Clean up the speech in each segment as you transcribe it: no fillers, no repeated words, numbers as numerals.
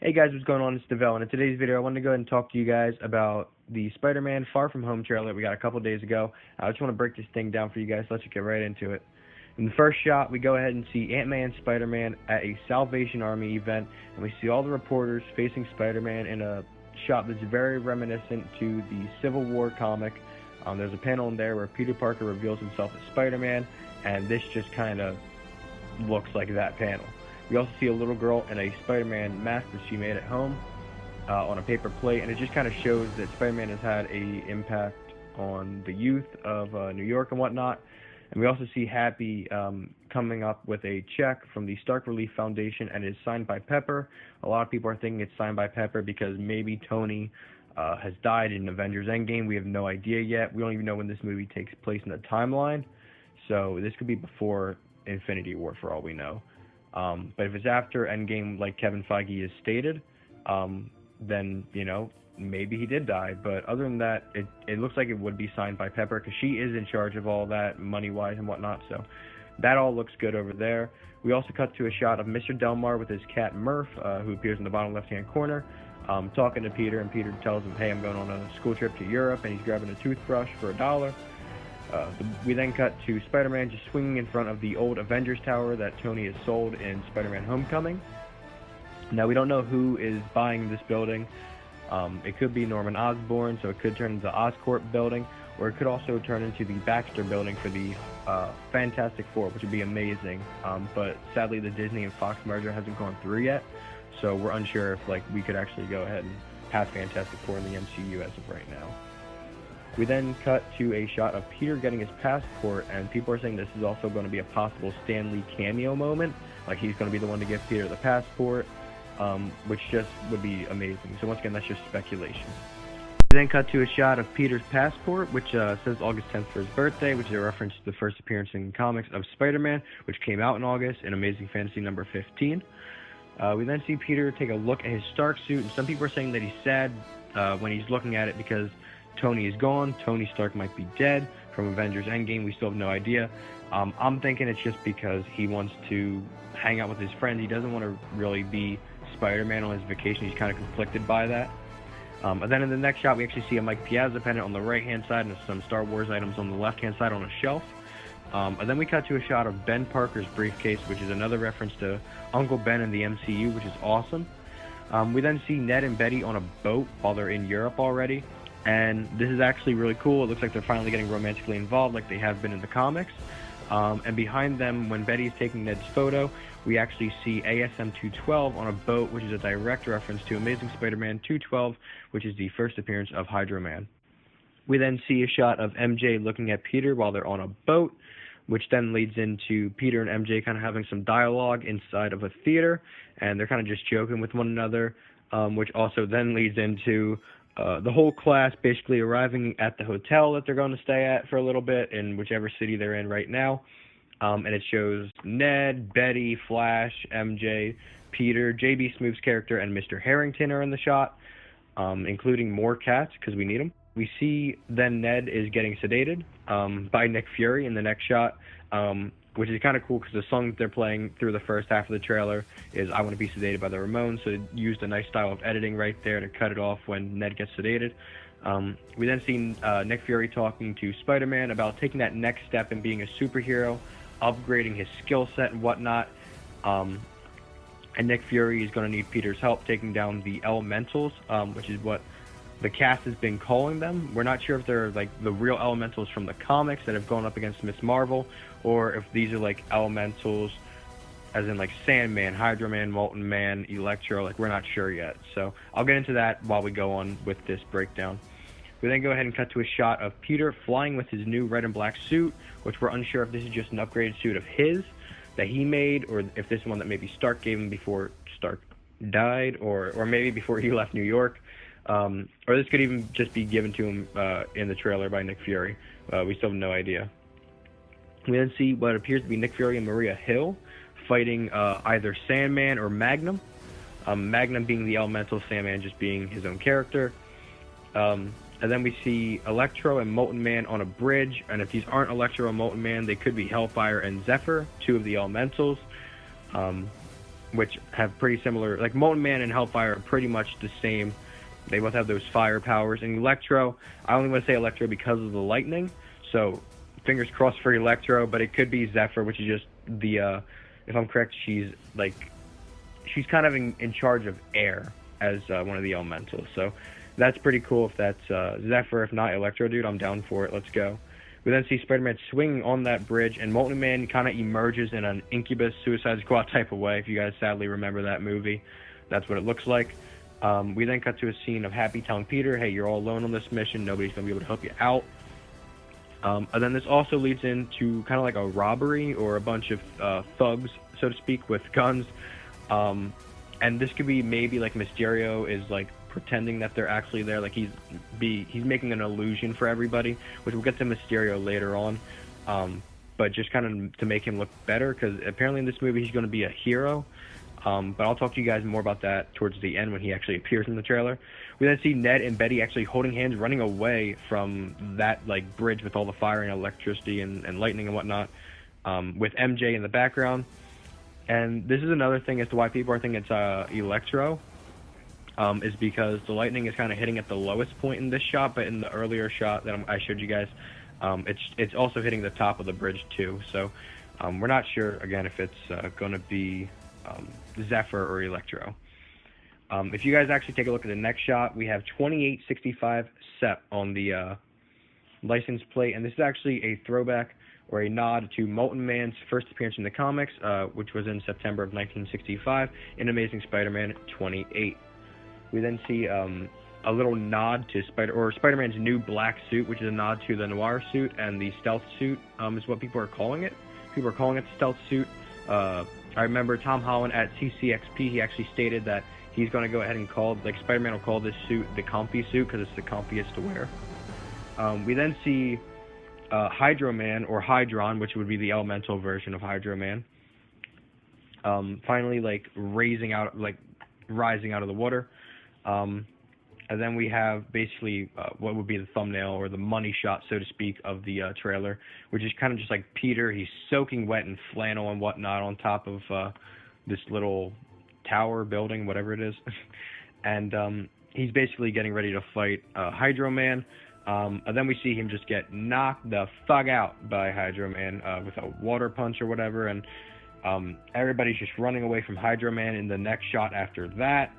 Hey guys, what's going on? It's Devell, and in today's video I wanted to go ahead and talk to you guys about the Spider-Man Far From Home trailer that we got a couple days ago. I just want to break this thing down for you guys, let's get right into it. In the first shot, we go ahead and see Ant-Man and Spider-Man at a Salvation Army event, and we see all the reporters facing Spider-Man in a shot that's very reminiscent to the Civil War comic. There's a panel in there where Peter Parker reveals himself as Spider-Man, and this just kind of looks like that panel. We also see a little girl in a Spider-Man mask that she made at home on a paper plate, and it just kind of shows that Spider-Man has had an impact on the youth of New York and whatnot. And we also see Happy coming up with a check from the Stark Relief Foundation, and it's signed by Pepper. A lot of people are thinking it's signed by Pepper because maybe Tony has died in Avengers Endgame. We have no idea yet. We don't even know when this movie takes place in the timeline. So this could be before Infinity War for all we know. But if it's after Endgame, like Kevin Feige has stated, then, you know, maybe he did die. But other than that, it looks like it would be signed by Pepper because she is in charge of all that money-wise and whatnot. So that all looks good over there. We also cut to a shot of Mr. Delmar with his cat Murph, who appears in the bottom left-hand corner, talking to Peter, and Peter tells him, hey, I'm going on a school trip to Europe, and he's grabbing a toothbrush for $1. We then cut to Spider-Man just swinging in front of the old Avengers Tower that Tony has sold in Spider-Man Homecoming. Now, we don't know who is buying this building. It could be Norman Osborn, so it could turn into the Oscorp building, or it could also turn into the Baxter building for the Fantastic Four, which would be amazing. But sadly, the Disney and Fox merger hasn't gone through yet, so we're unsure if we could actually go ahead and have Fantastic Four in the MCU as of right now. We then cut to a shot of Peter getting his passport, and people are saying this is also going to be a possible Stan Lee cameo moment, like he's going to be the one to give Peter the passport, which just would be amazing. So once again, that's just speculation. We then cut to a shot of Peter's passport, which says August 10th for his birthday, which is a reference to the first appearance in comics of Spider-Man, which came out in August in Amazing Fantasy number 15. We then see Peter take a look at his Stark suit, and some people are saying that he's sad when he's looking at it because Tony is gone. Tony Stark might be dead from Avengers Endgame. We still have no idea. I'm thinking it's just because he wants to hang out with his friends. He doesn't want to really be Spider-Man on his vacation. He's kind of conflicted by that. And then in the next shot, we actually see a Mike Piazza pendant on the right-hand side and some Star Wars items on the left-hand side on a shelf. And then we cut to a shot of Ben Parker's briefcase, which is another reference to Uncle Ben in the MCU, which is awesome. We then see Ned and Betty on a boat while they're in Europe already. And this is actually really cool. It looks like they're finally getting romantically involved like they have been in the comics. And behind them, when Betty's taking Ned's photo, we actually see ASM 212 on a boat, which is a direct reference to Amazing Spider-Man 212, which is the first appearance of Hydro Man. We then see a shot of MJ looking at Peter while they're on a boat, which then leads into Peter and MJ kind of having some dialogue inside of a theater, and they're kind of just joking with one another, which also then leads into the whole class basically arriving at the hotel that they're going to stay at for a little bit in whichever city they're in right now. And it shows Ned, Betty, Flash, MJ, Peter, JB Smooth's character, and Mr. Harrington are in the shot, including more cats because we need them. We see then Ned is getting sedated by Nick Fury in the next shot, which is kind of cool because the song that they're playing through the first half of the trailer is I Want to Be Sedated by the Ramones, so it used a nice style of editing right there to cut it off when Ned gets sedated. We then see Nick Fury talking to Spider-Man about taking that next step in being a superhero, upgrading his skill set and whatnot, and Nick Fury is going to need Peter's help taking down the Elementals, which is what the cast has been calling them. We're not sure if they're like the real Elementals from the comics that have gone up against Miss Marvel, or if these are like Elementals as in like Sandman, Hydro Man, Molten Man, Electro. Like, we're not sure yet. So I'll get into that while we go on with this breakdown. We then go ahead and cut to a shot of Peter flying with his new red and black suit, which we're unsure if this is just an upgraded suit of his that he made, or if this is one that maybe Stark gave him before Stark died, or maybe before he left New York. Or this could even just be given to him in the trailer by Nick Fury. We still have no idea. We then see what appears to be Nick Fury and Maria Hill fighting either Sandman or Magnum. Magnum being the elemental, Sandman just being his own character. And then we see Electro and Molten Man on a bridge, and if these aren't Electro and Molten Man, they could be Hellfire and Zephyr, two of the elementals. which have pretty similar, like Molten Man and Hellfire are pretty much the same. They both have those fire powers. And Electro, I only want to say Electro because of the lightning, so fingers crossed for Electro, but it could be Zephyr, which is just the, if I'm correct, she's kind of in charge of air as one of the elementals. So that's pretty cool if that's Zephyr. If not Electro, dude, I'm down for it. Let's go. We then see Spider-Man swinging on that bridge, and Molten Man kind of emerges in an Incubus Suicide Squad type of way. If you guys sadly remember that movie, that's what it looks like. We then cut to a scene of Happy telling Peter, hey, you're all alone on this mission. Nobody's going to be able to help you out. And then this also leads into kind of like a robbery or a bunch of thugs, so to speak, with guns. And this could be maybe like Mysterio is like pretending that they're actually there, like he's making an illusion for everybody, which we'll get to Mysterio later on, but just kind of to make him look better, because apparently in this movie he's going to be a hero, but I'll talk to you guys more about that towards the end when he actually appears in the trailer. We then see Ned and Betty actually holding hands, running away from that like bridge with all the fire and electricity and lightning and whatnot, with MJ in the background. And this is another thing as to why people are thinking it's Electro, is because the lightning is kind of hitting at the lowest point in this shot, but in the earlier shot that I showed you guys, it's also hitting the top of the bridge too. So we're not sure, again, if it's going to be Zephyr or Electro. If you guys actually take a look at the next shot, we have 2865 SEP on the license plate, and this is actually a throwback or a nod to Molten Man's first appearance in the comics, which was in September of 1965 in Amazing Spider-Man 28. We then see a little nod to Spider-Man's new black suit, which is a nod to the noir suit, and the stealth suit is what people are calling it. People are calling it the stealth suit. I remember Tom Holland at CCXP, he actually stated that he's going to go ahead and call, like, Spider-Man will call this suit the comfy suit because it's the comfiest to wear. We then see Hydro Man, or Hydron, which would be the elemental version of Hydro Man, finally, like, rising out of the water. And then we have basically what would be the thumbnail or the money shot, so to speak, of the trailer, which is kind of just like Peter. He's soaking wet in flannel and whatnot on top of this little tower building, whatever it is. And he's basically getting ready to fight Hydro Man. And then we see him just get knocked the fuck out by Hydro Man with a water punch or whatever. And everybody's just running away from Hydro Man in the next shot after that.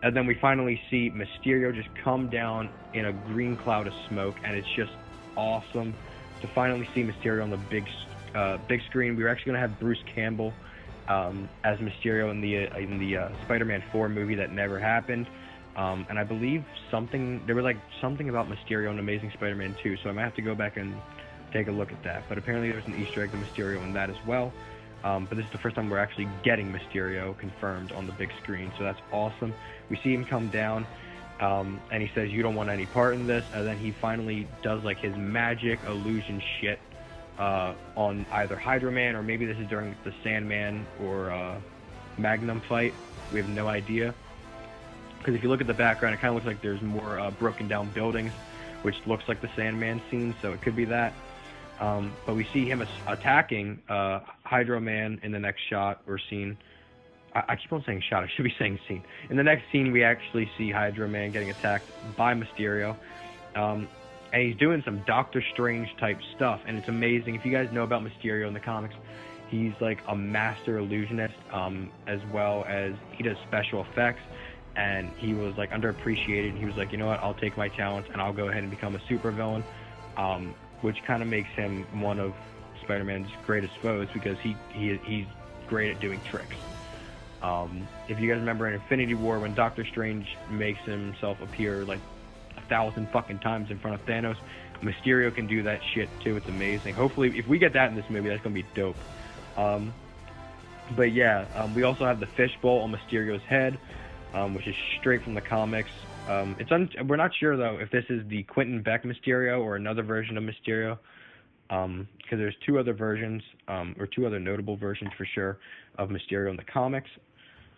And then we finally see Mysterio just come down in a green cloud of smoke, and it's just awesome to finally see Mysterio on the big screen. We were actually going to have Bruce Campbell as Mysterio in the Spider-Man 4 movie that never happened. And I believe there was like something about Mysterio in Amazing Spider-Man 2, so I might have to go back and take a look at that. But apparently there's an Easter egg to Mysterio in that as well. But this is the first time we're actually getting Mysterio confirmed on the big screen, so that's awesome. We see him come down, and he says, you don't want any part in this, and then he finally does like his magic illusion shit on either Hydro Man, or maybe this is during the Sandman or Magnum fight. We have no idea, because if you look at the background, it kind of looks like there's more broken down buildings, which looks like the Sandman scene, so it could be that. But we see him attacking Hydro Man in the next shot or scene. I keep on saying shot, I should be saying scene. In the next scene, we actually see Hydro Man getting attacked by Mysterio. And he's doing some Doctor Strange type stuff, and it's amazing. If you guys know about Mysterio in the comics, he's like a master illusionist, as well as he does special effects. And he was like underappreciated. He was like, you know what, I'll take my talents and I'll go ahead and become a supervillain. Which kind of makes him one of Spider-Man's greatest foes, because he's great at doing tricks. If you guys remember in Infinity War, when Doctor Strange makes himself appear like 1,000 fucking times in front of Thanos, Mysterio can do that shit too. It's amazing. Hopefully, if we get that in this movie, that's gonna be dope. But yeah, we also have the fishbowl on Mysterio's head, which is straight from the comics. We're not sure though if this is the Quentin Beck Mysterio or another version of Mysterio, because there's two other versions, or two other notable versions for sure, of Mysterio in the comics.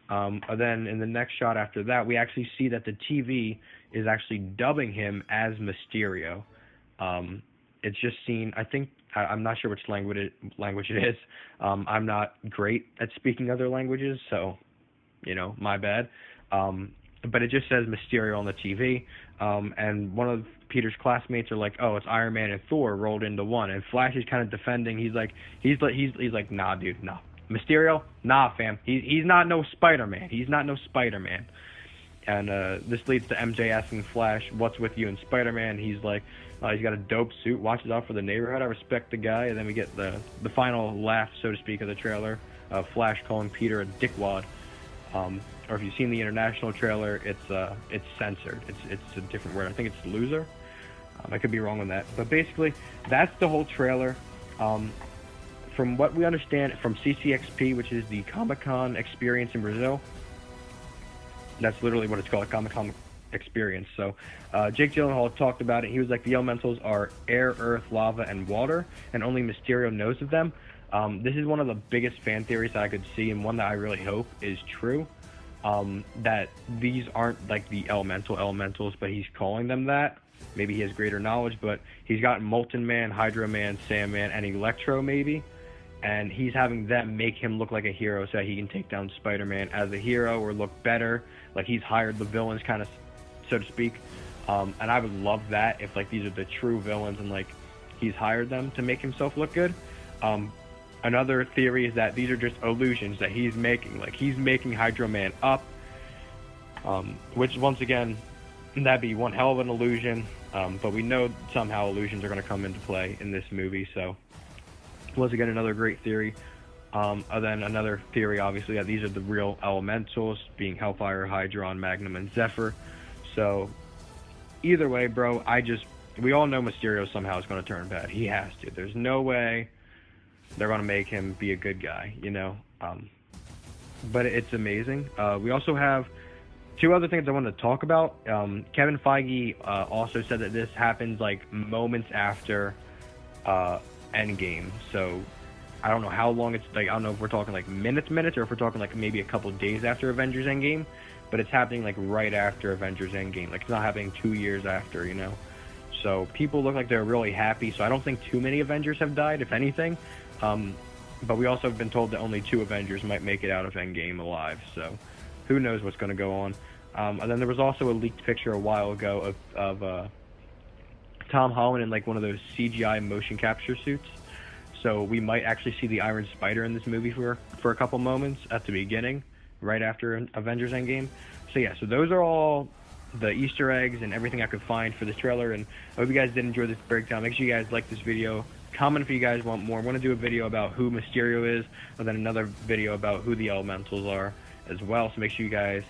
And then in the next shot after that, we actually see that the TV is actually dubbing him as Mysterio. It's just seen, I think I'm not sure which language it is. I'm not great at speaking other languages, so my bad. But it just says Mysterio on the TV, and one of Peter's classmates are like, "Oh, it's Iron Man and Thor rolled into one." And Flash is kind of defending. He's like, "Nah, dude, nah. Mysterio, nah, fam. He's not no Spider-Man. He's not no Spider-Man." And this leads to MJ asking Flash, "What's with you and Spider-Man?" He's like, he's got a dope suit, watches out for the neighborhood. I respect the guy. And then we get the final laugh, so to speak, of the trailer. Flash calling Peter a dickwad. Or if you've seen the international trailer, it's censored. It's a different word. I think it's loser. I could be wrong on that. But basically, that's the whole trailer. From what we understand from CCXP, which is the Comic-Con experience in Brazil, that's literally what it's called, a Comic-Con experience. So Jake Gyllenhaal talked about it. He was like, the elementals are air, earth, lava, and water, and only Mysterio knows of them. This is one of the biggest fan theories that I could see, and one that I really hope is true. That these aren't like the elementals, but he's calling them that. Maybe he has greater knowledge, but he's got Molten Man, Hydro Man, Sandman, and Electro maybe, and he's having them make him look like a hero so that he can take down Spider-Man as a hero or look better, like he's hired the villains, kind of, so to speak. And I would love that if like these are the true villains and like he's hired them to make himself look good. Another theory is that these are just illusions that he's making. Like, he's making Hydro Man up, which, once again, that'd be one hell of an illusion. But we know somehow illusions are going to come into play in this movie. So, once again, another great theory. Then another theory, obviously, that these are the real elementals, being Hellfire, Hydron, Magnum, and Zephyr. So, either way, bro, we all know Mysterio somehow is going to turn bad. He has to. There's no way they're going to make him be a good guy, but it's amazing. We also have two other things I wanted to talk about. Kevin Feige also said that this happens like moments after Endgame, so I don't know how long it's like. I don't know if we're talking like minutes, or if we're talking like maybe a couple days after Avengers Endgame, but it's happening like right after Avengers Endgame. Like, it's not happening 2 years after, So people look like they're really happy. So I don't think too many Avengers have died, if anything. But we also have been told that only 2 Avengers might make it out of Endgame alive. So who knows what's going to go on. And then there was also a leaked picture a while ago of Tom Holland in like one of those CGI motion capture suits. So we might actually see the Iron Spider in this movie for a couple moments at the beginning, right after Avengers Endgame. So yeah, so those are all the Easter eggs and everything I could find for this trailer, and I hope you guys did enjoy this breakdown. Make sure you guys like this video, comment if you guys want more. I want to do a video about who Mysterio is, and then another video about who the elementals are as well, so make sure you guys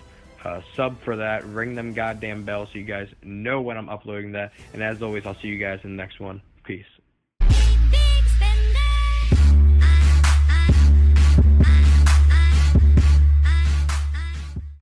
sub for that, ring them goddamn bells so you guys know when I'm uploading that, and as always, I'll see you guys in the next one. Peace.